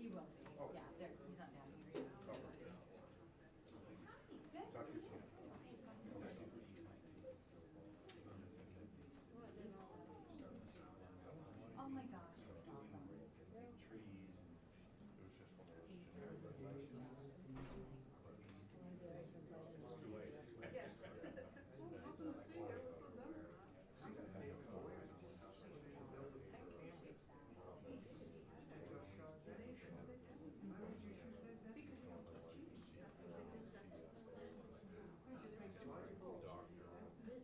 He will be. Yeah, he's not down here. Oh my gosh, it was awesome. Trees. It was just one of those generic regulations. It's too late.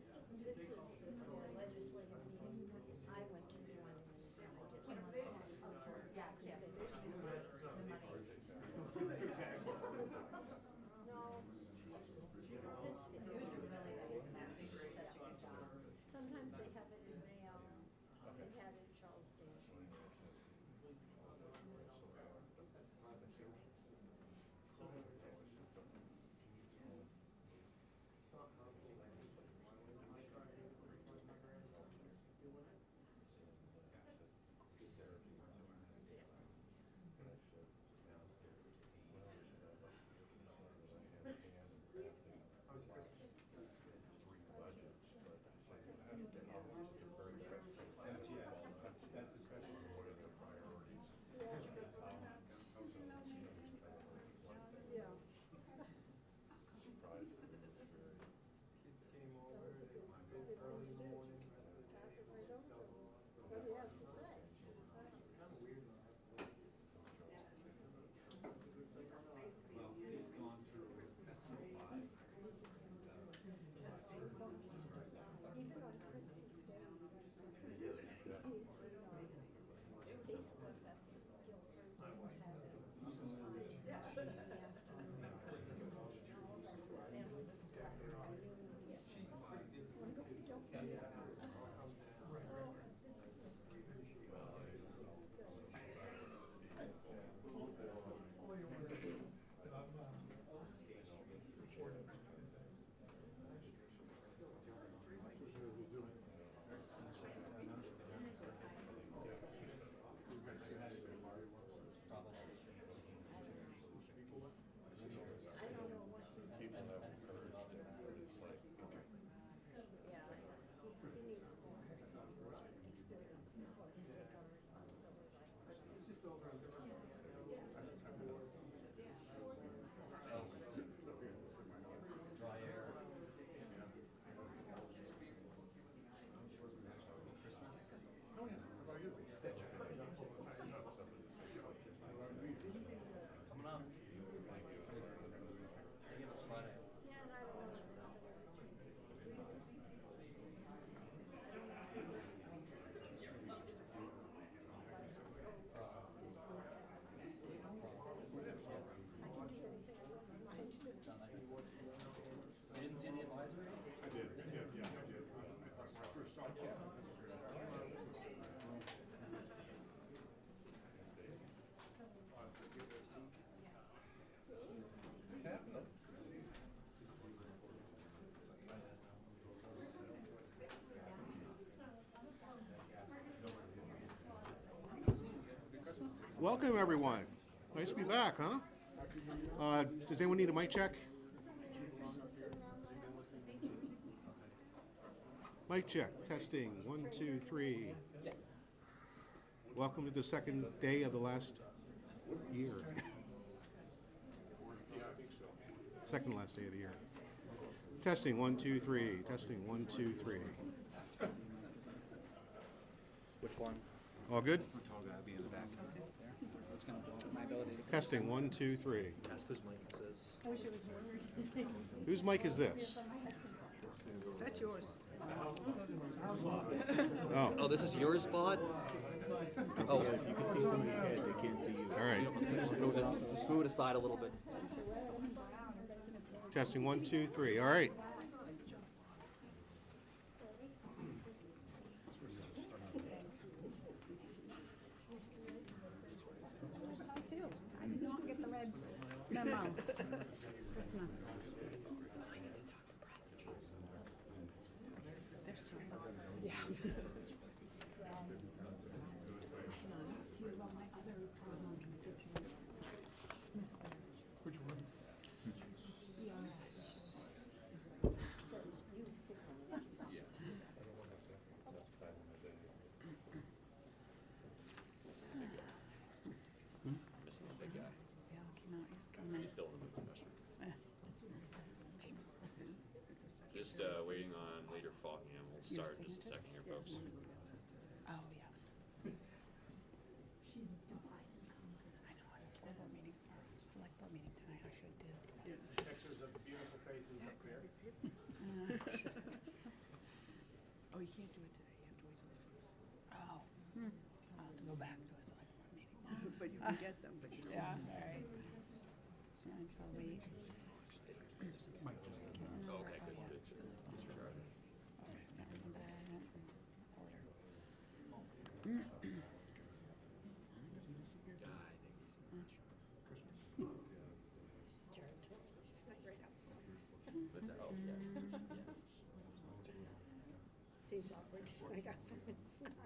This was the legislative meeting. I went to one and Yeah, yeah. The money. No. That's It was really nice, and they did such a good job. sometimes they have it in Mayo. They've had it in Charleston. That's especially one of their priorities. Yeah. Surprised that it was very. Kids came over early in the morning. Pass it right over to them. What do you have to say? It's kind of weird though. Well, they've gone through so five. Even on Christmas Day, Facebook that Guilford had I don't know what People have encouraged it, but it's like, okay. Yeah, he needs more experience before he take on responsibility like that. It's just over on different ones. Dry air. Christmas. How about you? Coming up. I think it was Friday. Yeah, and I don't know. I can do anything I want my mind to do. You didn't see the advisory? I did, I did. I first saw it. What's happening? Welcome, everyone. Nice to be back, huh? Does anyone need a mic check? Mic check, testing, 1, 2, 3. Welcome to the second day of the last year. Second last day of the year. Testing, 1, 2, 3. Testing, 1, 2, 3. Which one? All good? I'm tall guy, be in the back. There. That's going to my ability to Testing, 1, 2, 3. ask whose mic this is. I wish it was word. Whose mic is this? That's yours. Oh, Oh, this is your spot? Oh, You can see somebody's head, they can't see you. all right. move it aside a little bit. Testing, 1, 2, 3. All right. Too. I did not get the red memo. Christmas. They're so yeah. To my other constituents. still in the moving investment. Just waiting on Leader Faulkingham. We'll start in just a second here, folks. Oh, yeah. She's divided. I know, I have a board meeting, or select board meeting tonight, I should do. Get some pictures of beautiful faces up there. Oh, you can't do it today. You have to wait till the first. Oh. I'll have to go back to a select board meeting. But you can get them, but you don't. Yeah, all right. And so we. Oh, okay, good, good. Disregard it. All right, now remember I went from order. Snuck right out. What's that? Oh, yes. Seems awkward to sneak out from it. It's not.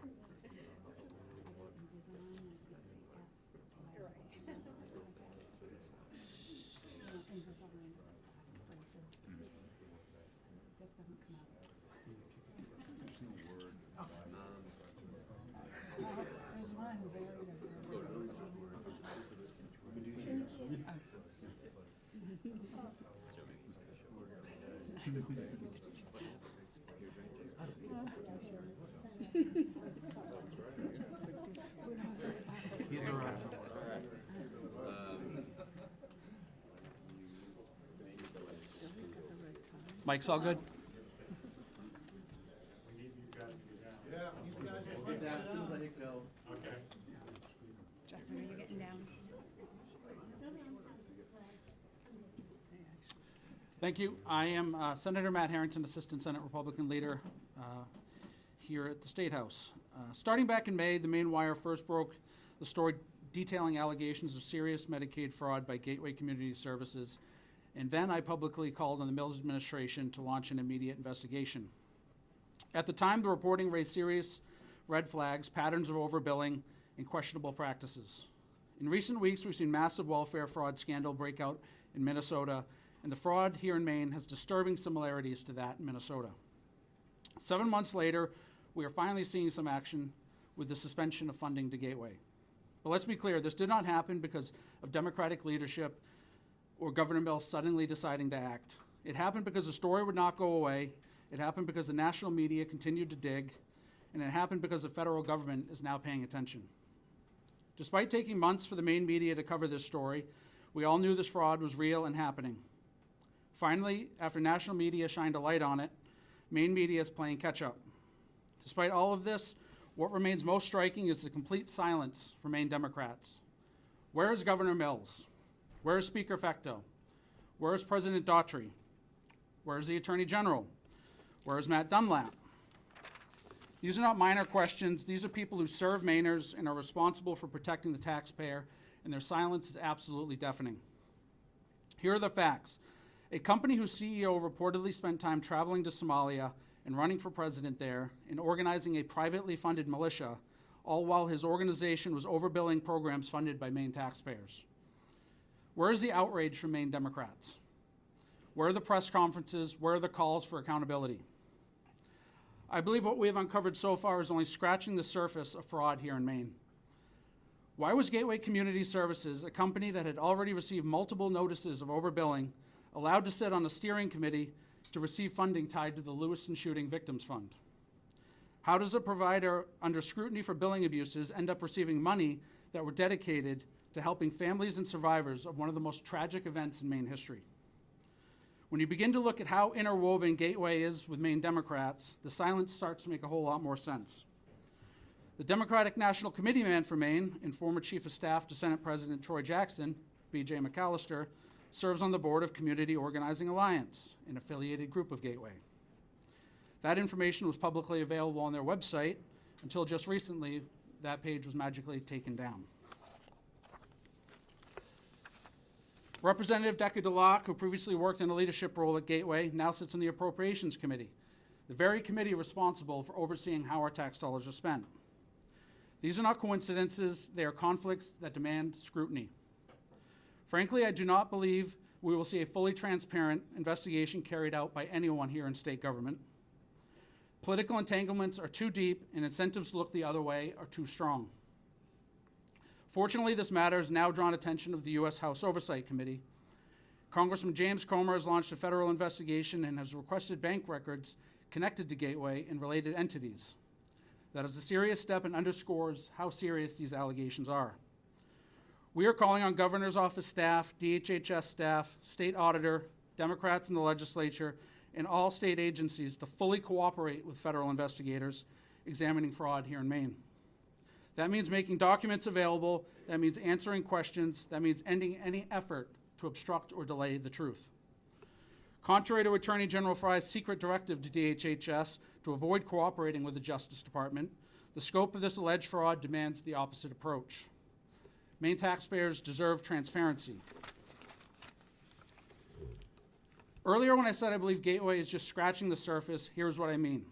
He's around. Mike's all good? Justin, are you getting down? Thank you. I am Senator Matt Harrington, Assistant Senate Republican Leader here at the State House. Starting back in May, the Maine Wire first broke the story detailing allegations of serious Medicaid fraud by Gateway Community Services, and then I publicly called on the Mills administration to launch an immediate investigation. At the time, the reporting raised serious red flags, patterns of overbilling, and questionable practices. In recent weeks, we've seen massive welfare fraud scandal break out in Minnesota, and the fraud here in Maine has disturbing similarities to that in Minnesota. 7 months later, we are finally seeing some action with the suspension of funding to Gateway. But let's be clear, this did not happen because of Democratic leadership or Governor Mills suddenly deciding to act. It happened because the story would not go away. It happened because the national media continued to dig, and it happened because the federal government is now paying attention. Despite taking months for the Maine media to cover this story, we all knew this fraud was real and happening. Finally, after national media shined a light on it, Maine media is playing catch-up. Despite all of this, what remains most striking is the complete silence for Maine Democrats. Where is Governor Mills? Where is Speaker Fecteau? Where is President Daughtry? Where is the Attorney General? Where is Matt Dunlap? These are not minor questions. These are people who serve Mainers and are responsible for protecting the taxpayer, and their silence is absolutely deafening. Here are the facts. A company whose CEO reportedly spent time traveling to Somalia and running for president there and organizing a privately funded militia, all while his organization was overbilling programs funded by Maine taxpayers. Where is the outrage from Maine Democrats? Where are the press conferences? Where are the calls for accountability? I believe what we have uncovered so far is only scratching the surface of fraud here in Maine. Why was Gateway Community Services, a company that had already received multiple notices of overbilling, allowed to sit on a steering committee to receive funding tied to the Lewiston Shooting Victims Fund? How does a provider under scrutiny for billing abuses end up receiving money that were dedicated to helping families and survivors of one of the most tragic events in Maine history? When you begin to look at how interwoven Gateway is with Maine Democrats, the silence starts to make a whole lot more sense. The Democratic National Committee man for Maine and former Chief of Staff to Senate President Troy Jackson, B.J. McAllister, serves on the board of Community Organizing Alliance, an affiliated group of Gateway. That information was publicly available on their website until just recently that page was magically taken down. Representative Decker DeLocke, who previously worked in a leadership role at Gateway, now sits on the Appropriations Committee, the very committee responsible for overseeing how our tax dollars are spent. These are not coincidences, they are conflicts that demand scrutiny. Frankly, I do not believe we will see a fully transparent investigation carried out by anyone here in state government. Political entanglements are too deep and incentives to look the other way are too strong. Fortunately, this matter has now drawn attention of the U.S. House Oversight Committee, Congressman James Comer has launched a federal investigation and has requested bank records connected to Gateway and related entities. That is a serious step and underscores how serious these allegations are. We are calling on Governor's Office staff, DHHS staff, state auditor, Democrats in the legislature, and all state agencies to fully cooperate with federal investigators examining fraud here in Maine. That means making documents available, that means answering questions, that means ending any effort to obstruct or delay the truth. Contrary to Attorney General Fry's secret directive to DHHS to avoid cooperating with the Justice Department, the scope of this alleged fraud demands the opposite approach. Maine taxpayers deserve transparency. Earlier when I said I believe Gateway is just scratching the surface, here's what I mean.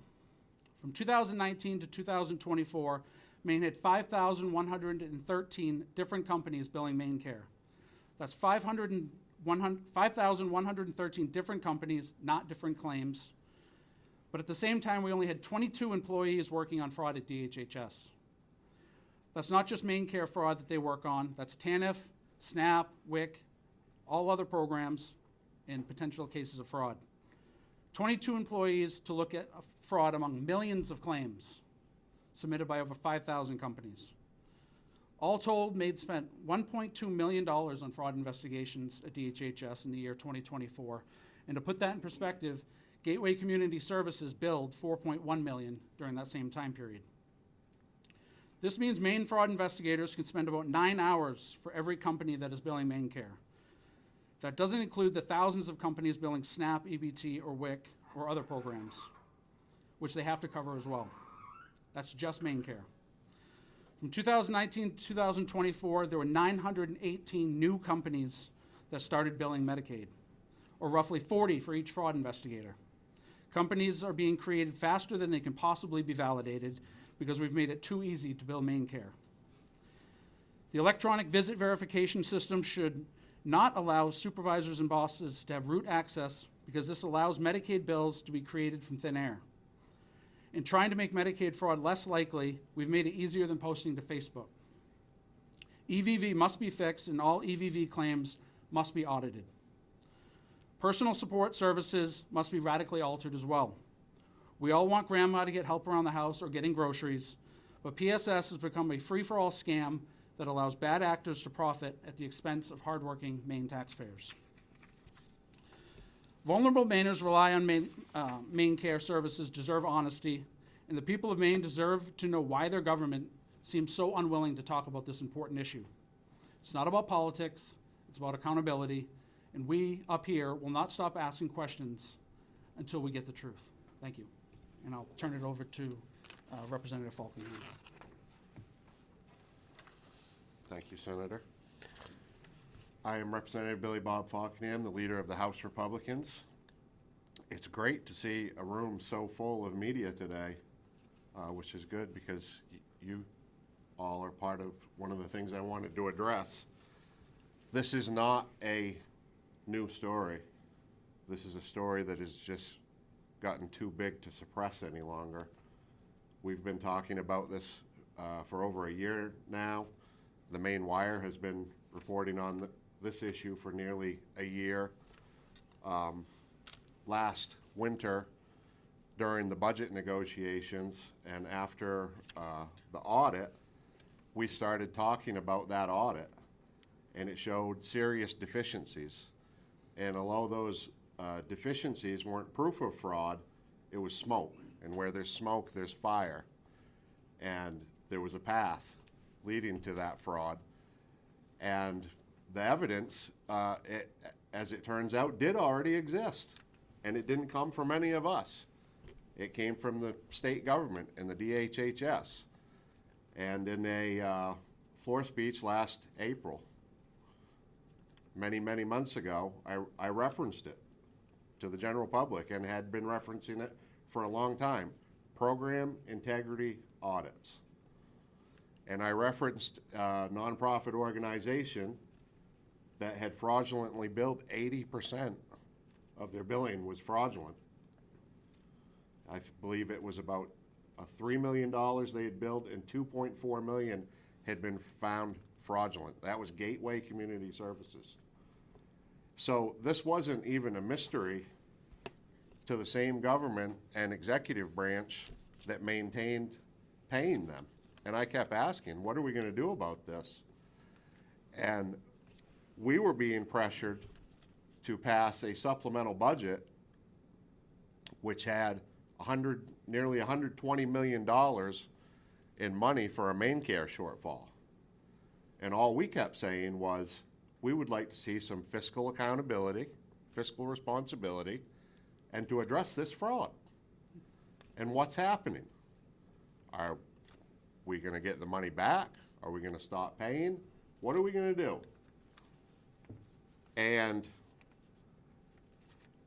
From 2019 to 2024, Maine had 5,113 different companies billing MaineCare. That's 5,113 different companies, not different claims. But at the same time, we only had 22 employees working on fraud at DHHS. That's not just MaineCare fraud that they work on. That's TANF, SNAP, WIC, all other programs, and potential cases of fraud. 22 employees to look at fraud among millions of claims submitted by over 5,000 companies. All told, Maine spent $1.2 million on fraud investigations at DHHS in the year 2024. And to put that in perspective, Gateway Community Services billed $4.1 million during that same time period. This means Maine fraud investigators can spend about 9 hours for every company that is billing MaineCare. That doesn't include the thousands of companies billing SNAP, EBT, or WIC, or other programs, which they have to cover as well. That's just MaineCare. From 2019 to 2024, there were 918 new companies that started billing Medicaid, or roughly 40 for each fraud investigator. Companies are being created faster than they can possibly be validated because we've made it too easy to bill MaineCare. The electronic visit verification system should not allow supervisors and bosses to have root access because this allows Medicaid bills to be created from thin air. In trying to make Medicaid fraud less likely, we've made it easier than posting to Facebook. EVV must be fixed and all EVV claims must be audited. Personal support services must be radically altered as well. We all want grandma to get help around the house or getting groceries, but PSS has become a free-for-all scam that allows bad actors to profit at the expense of hardworking Maine taxpayers. Vulnerable Mainers rely on MaineCare services, deserve honesty, and the people of Maine deserve to know why their government seems so unwilling to talk about this important issue. It's not about politics, it's about accountability, and we up here will not stop asking questions until we get the truth. Thank you. And I'll turn it over to Representative Falcon. Thank you, Senator. I am Representative Billy Bob Falkenham, the leader of the House Republicans. It's great to see a room so full of media today, which is good because you all are part of one of the things I wanted to address. This is not a new story. This is a story that has just gotten too big to suppress any longer. We've been talking about this for over a year now. The Maine Wire has been reporting on this issue for nearly a year. Last winter, during the budget negotiations and after the audit, we started talking about that audit, and it showed serious deficiencies. And although those deficiencies weren't proof of fraud, it was smoke. And where there's smoke, there's fire. And there was a path leading to that fraud. And the evidence, as it turns out, did already exist. And it didn't come from any of us. It came from the state government and the DHHS. And in a floor speech last April, many, many months ago, I referenced it to the general public and had been referencing it for a long time. Program integrity audits. And I referenced a nonprofit organization that had fraudulently billed 80% of their billing was fraudulent. I believe it was about $3 million they had billed and $2.4 million had been found fraudulent. That was Gateway Community Services. So this wasn't even a mystery to the same government and executive branch that maintained paying them. And I kept asking, what are we going to do about this? And we were being pressured to pass a supplemental budget which had nearly $120 million in money for a Maine care shortfall. And all we kept saying was, we would like to see some fiscal accountability, fiscal responsibility, and to address this fraud. And what's happening? Are we going to get the money back? Are we going to stop paying? What are we going to do? And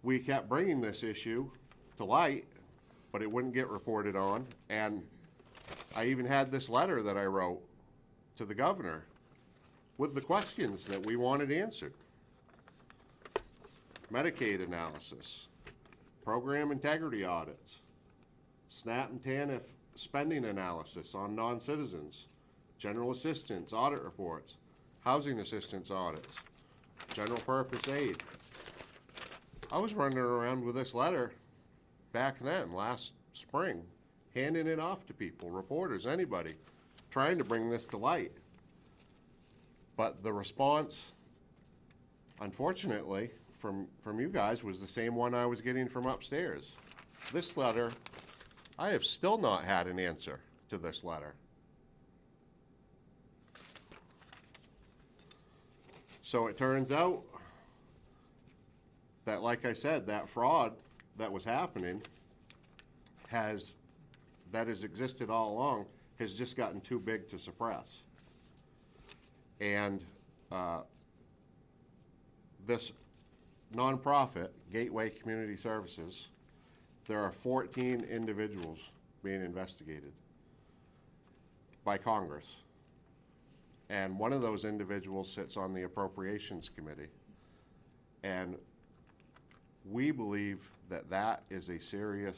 we kept bringing this issue to light, but it wouldn't get reported on. And I even had this letter that I wrote to the governor with the questions that we wanted answered. Medicaid analysis, program integrity audits, SNAP and TANF spending analysis on non-citizens, general assistance audit reports, housing assistance audits, general purpose aid. I was running around with this letter back then, last spring, handing it off to people, reporters, anybody, trying to bring this to light. But the response, unfortunately, from you guys was the same one I was getting from upstairs. This letter, I have still not had an answer to this letter. So it turns out that, like I said, that fraud that was happening that has existed all along has just gotten too big to suppress. And this nonprofit, Gateway Community Services, there are 14 individuals being investigated by Congress. And one of those individuals sits on the Appropriations Committee. And we believe that that is a serious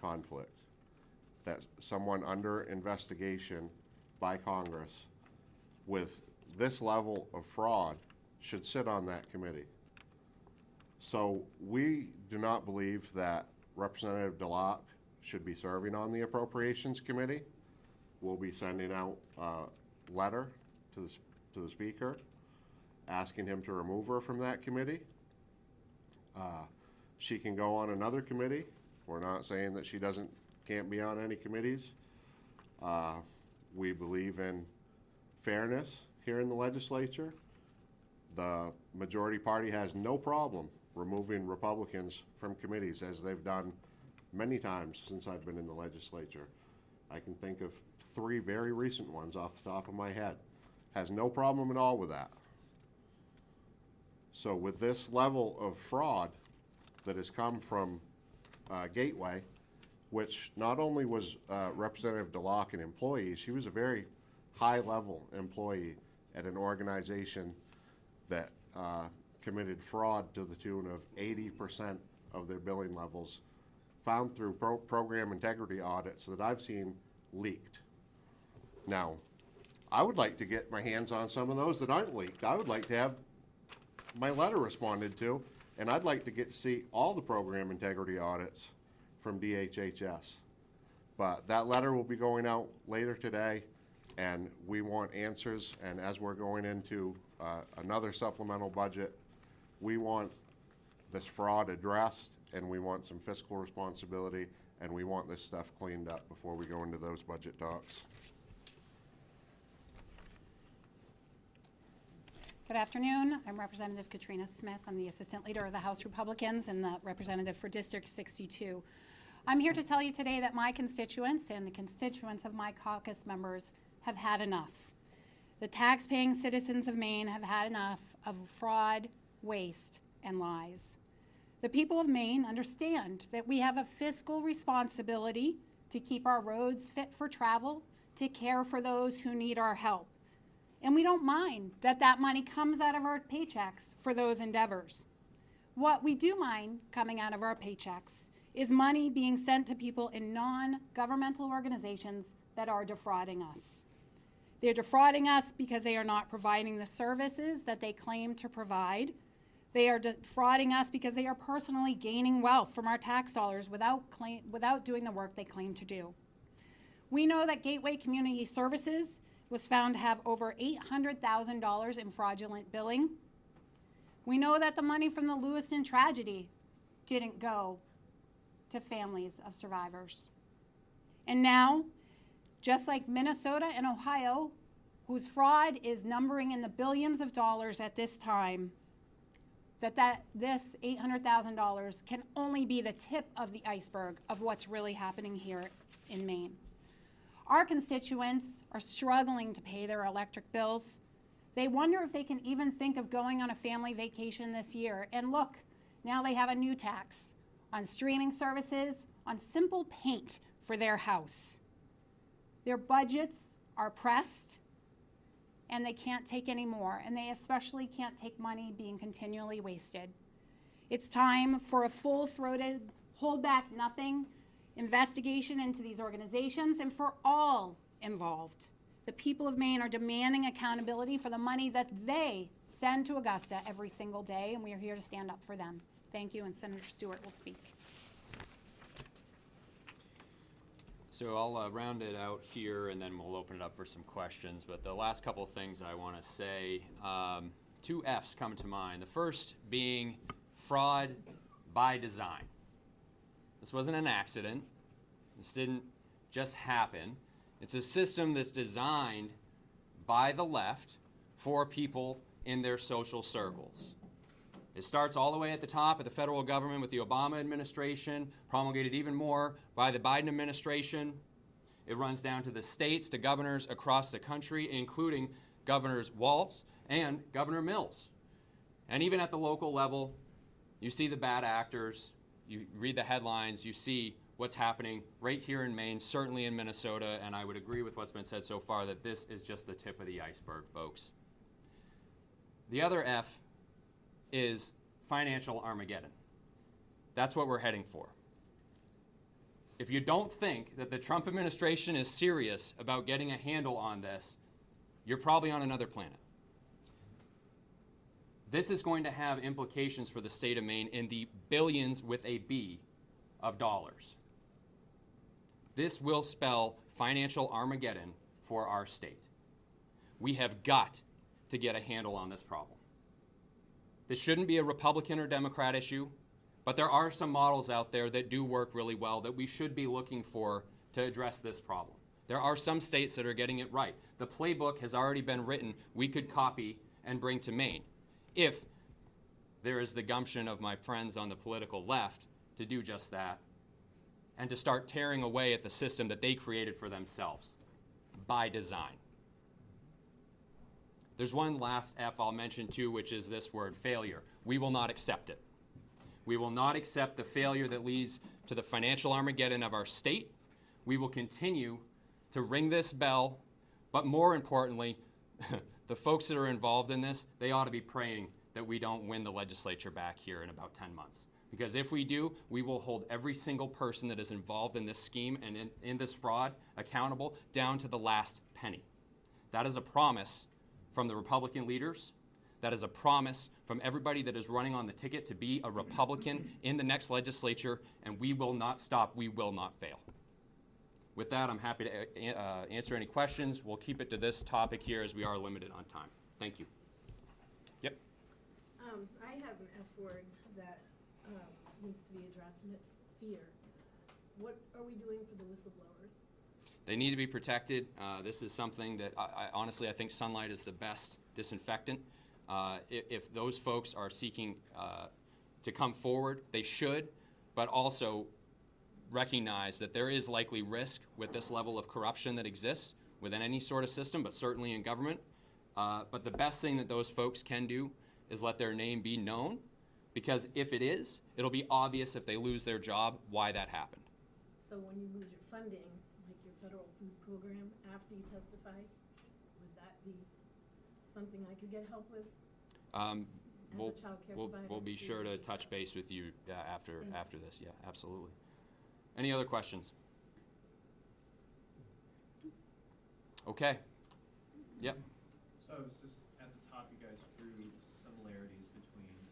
conflict, that someone under investigation by Congress with this level of fraud should sit on that committee. So we do not believe that Representative DeLocke should be serving on the Appropriations Committee. We'll be sending out a letter to the Speaker asking him to remove her from that committee. She can go on another committee. We're not saying that she can't be on any committees. We believe in fairness here in the legislature. The majority party has no problem removing Republicans from committees, as they've done many times since I've been in the legislature. I can think of 3 very recent ones off the top of my head. Has no problem at all with that. So with this level of fraud that has come from Gateway, which not only was Representative DeLocke an employee, she was a very high-level employee at an organization that committed fraud to the tune of 80% of their billing levels, found through program integrity audits that I've seen leaked. Now, I would like to get my hands on some of those that aren't leaked. I would like to have my letter responded to, and I'd like to get to see all the program integrity audits from DHHS. But that letter will be going out later today, and we want answers. And as we're going into another supplemental budget, we want this fraud addressed, and we want some fiscal responsibility, and we want this stuff cleaned up before we go into those budget talks. Good afternoon. I'm Representative Katrina Smith. I'm the Assistant Leader of the House Republicans and the representative for District 62. I'm here to tell you today that my constituents and the constituents of my caucus members have had enough. The tax-paying citizens of Maine have had enough of fraud, waste, and lies. The people of Maine understand that we have a fiscal responsibility to keep our roads fit for travel, to care for those who need our help. And we don't mind that that money comes out of our paychecks for those endeavors. What we do mind coming out of our paychecks is money being sent to people in non-governmental organizations that are defrauding us. They're defrauding us because they are not providing the services that they claim to provide. They are defrauding us because they are personally gaining wealth from our tax dollars without doing the work they claim to do. We know that Gateway Community Services was found to have over $800,000 in fraudulent billing. We know that the money from the Lewiston tragedy didn't go to families of survivors. And now, just like Minnesota and Ohio, whose fraud is numbering in the billions of dollars at this time, this $800,000 can only be the tip of the iceberg of what's really happening here in Maine. Our constituents are struggling to pay their electric bills. They wonder if they can even think of going on a family vacation this year. And look, now they have a new tax on streaming services, on simple paint for their house. Their budgets are pressed, and they can't take any more, and they especially can't take money being continually wasted. It's time for a full-throated, hold back nothing investigation into these organizations and for all involved. The people of Maine are demanding accountability for the money that they send to Augusta every single day, and we are here to stand up for them. Thank you, and Senator Stewart will speak. So I'll round it out here and then we'll open it up for some questions. But the last couple of things I want to say, two F's come to mind. The first being fraud by design. This wasn't an accident. This didn't just happen. It's a system that's designed by the left for people in their social circles. It starts all the way at the top of the federal government with the Obama administration, promulgated even more by the Biden administration. It runs down to the states, to governors across the country, including Governors Walz and Governor Mills. And even at the local level, you see the bad actors, you read the headlines, you see what's happening right here in Maine, certainly in Minnesota, and I would agree with what's been said so far that this is just the tip of the iceberg, folks. The other F is financial Armageddon. That's what we're heading for. If you don't think that the Trump administration is serious about getting a handle on this, you're probably on another planet. This is going to have implications for the state of Maine in the billions with a B of dollars. This will spell financial Armageddon for our state. We have got to get a handle on this problem. This shouldn't be a Republican or Democrat issue, but there are some models out there that do work really well that we should be looking for to address this problem. There are some states that are getting it right. The playbook has already been written. We could copy and bring to Maine if there is the gumption of my friends on the political left to do just that and to start tearing away at the system that they created for themselves by design. There's one last F I'll mention too, which is this word, failure. We will not accept it. We will not accept the failure that leads to the financial Armageddon of our state. We will continue to ring this bell, but more importantly, the folks that are involved in this, they ought to be praying that we don't win the legislature back here in about 10 months. Because if we do, we will hold every single person that is involved in this scheme and in this fraud accountable down to the last penny. That is a promise from the Republican leaders. That is a promise from everybody that is running on the ticket to be a Republican in the next legislature, and we will not stop, we will not fail. With that, I'm happy to answer any questions. We'll keep it to this topic here as we are limited on time. Thank you. Yep. I have an F word that needs to be addressed, and it's fear. What are we doing for the whistleblowers? They need to be protected. This is something that honestly, I think sunlight is the best disinfectant. If those folks are seeking to come forward, they should, but also recognize that there is likely risk with this level of corruption that exists within any sort of system, but certainly in government. But the best thing that those folks can do is let their name be known, because if it is, it'll be obvious if they lose their job why that happened. So when you lose your funding, like your federal food program, after you testify, would that be something I could get help with? We'll be sure to touch base with you after this. Yeah, absolutely. Any other questions? Okay. Yep. So I was just at the top, you guys drew similarities between the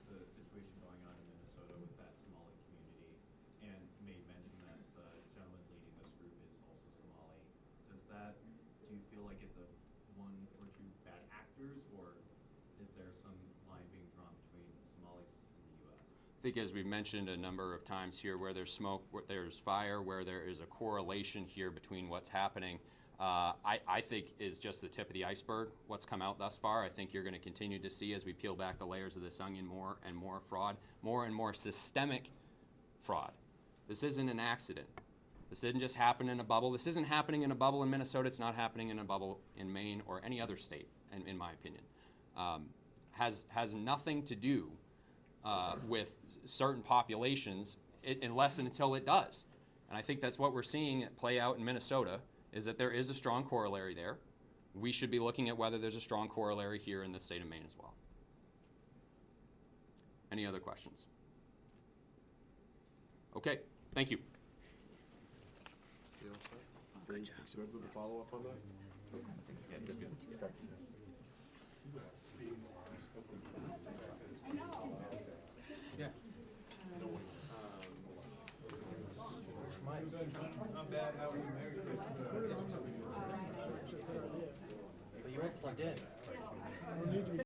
there some line being drawn between Somalis and the U.S.? I think as we've mentioned a number of times here, where there's smoke, where there's fire, where there is a correlation here between what's happening, I think is just the tip of the iceberg, what's come out thus far. I think you're going to continue to see, as we peel back the layers of this onion, more and more fraud, more and more systemic fraud. This isn't an accident. This didn't just happen in a bubble. This isn't happening in a bubble in Minnesota. It's not happening in a bubble in Maine or any other state, in my opinion. Has nothing to do with certain populations unless and until it does. And I think that's what we're seeing play out in Minnesota, is that there is a strong corollary there. We should be looking at whether there's a strong corollary here in the state of Maine as well. Any other questions? Okay, thank you. Good job. Good with the follow-up on that? Yeah, good, good. Yeah. Not bad, how are you married? But you weren't plugged in.